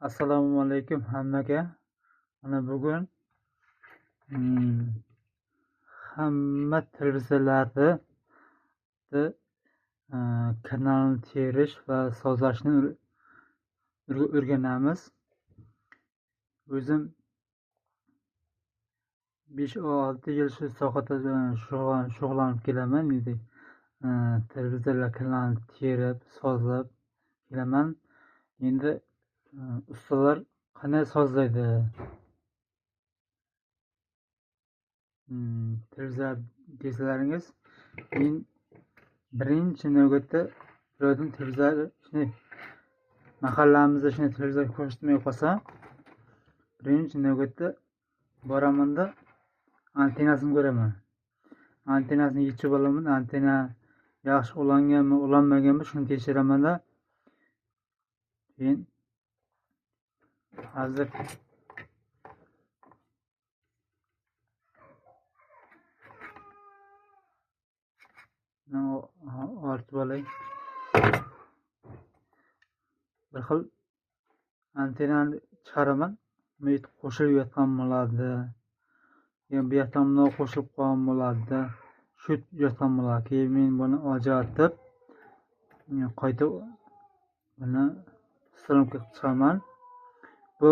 Assalomu alaykum hammaga. Mana bugun hamma televiziyalarda kanalni terish va sozlashni o'rganamiz. O'zim 5-6 yil shu sohada shug'ullanib kelaman. Televiziyalar kanalni terib, sozlab kelaman. Endi ustalar qanday sozlaydi? Televiziya desalaringiz, men birinchi navbatda birodin televiziya mahallamizda televiziya ko'rsatmay qolsa, birinchi navbatda boramanda antennasini ko'raman. Antennasini yechib olaman. Antenna yaxshi ulanganmi, ulanmaganmi shuni tekshiraman-da. Keyin hozir ortib olay. Bir xil antennani chiqaraman. Bu qo'shilib yotgan bo'ladi. Bu yoqdan bunday qo'shilib qolgan bo'ladi. Shu yotgan bo'ladi. Keyin men buni ajratib, qayta buni silimga chiqaraman. Bu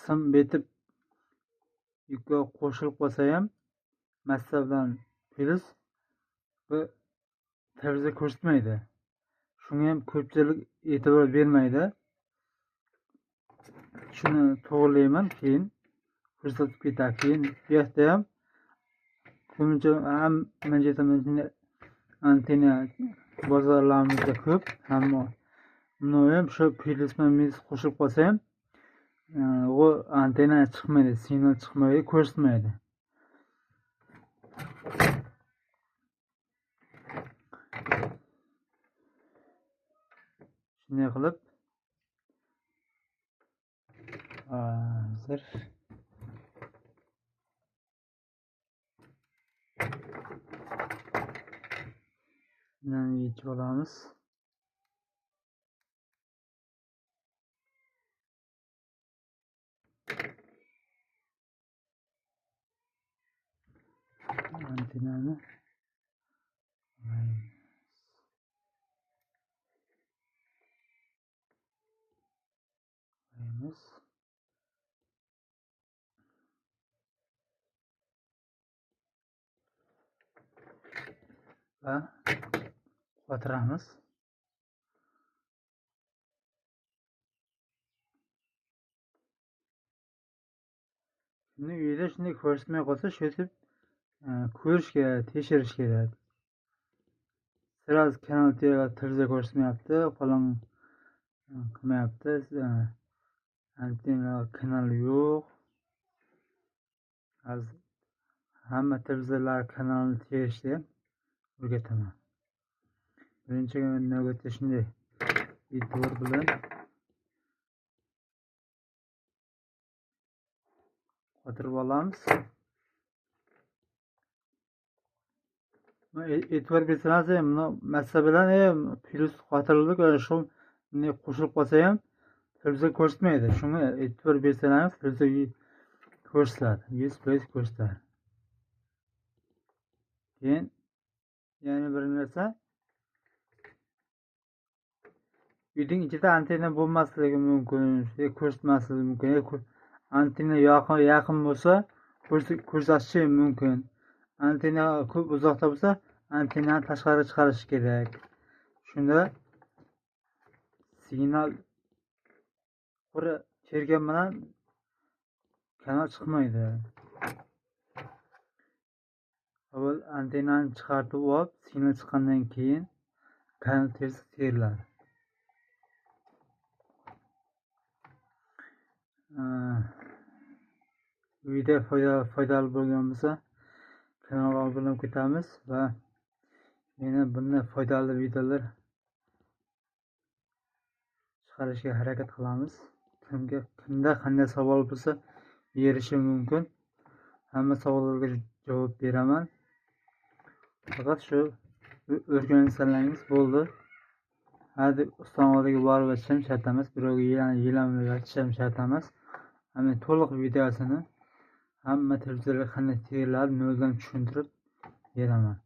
sim betib yukka qo'shilib qolsa ham massa bilan plus bu televiziya ko'rsatmaydi. Shunga ham ko'pchilik e'tibor bermaydi. Shuni to'g'rilayman, keyin ko'rsatib ketadi. Keyin bu yoqda ham ko'pincha antenna bozorlarimizda ko'p. Hamma buni ham shu plus bilan minus qo'shilib qolsa ham u antenna chiqmaydi, signal chiqmaydi, ko'rsatmaydi. Shunday qilib hozir bundan yechib olamiz. Antennani qo'yamiz. Va qotiramiz. Shuni uyda shunday ko'rsatmay qolsa, shu deb ko'rish kerak, tekshirish kerak. Sirasi kanal televiziya ko'rsatmayapti, falon qilmayapti, antenna kanali yo'q. Hozir hamma televiziyalar kanalini terishni o'rgataman. Birinchi navbatda shunday e'tibor bilan qotirib olamiz. E'tibor bersangiz ham massa bilan plus qotirilib shu qo'shilib qolsa ham televiziya ko'rsatmaydi. Shunga e'tibor bersangiz televiziya ko'rsatadi, 100% ko'rsatadi. Keyin yana bir narsa, uyning ichida antenna bo'lmasligi mumkin, ko'rsatmasligi mumkin. Antenna yaqin bo'lsa ko'rsatishi mumkin. Antenna ko'p uzoqda bo'lsa, antennani tashqariga chiqarish kerak. Shunda signal qura chergan bilan kanal chiqmaydi. Avval antennani chiqarib olib, signal chiqqandan keyin kanal teriladi. Video foydali bo'lgan bo'lsa, kanalga obuna bo'lib ketamiz va yana bunday foydali videolar chiqarishga harakat qilamiz. Kimda qanday savol bo'lsa berishim mumkin. Hamma savollarga javob beraman. Faqat shu o'rgansalaringiz bo'ldi. hadi ustam oldiga borib aytishim shart emas, birovga yelamay aytishim shart emas. Hani to'liq videosini hamma televiziyaga qanday teriladi noldan tushuntirib beraman.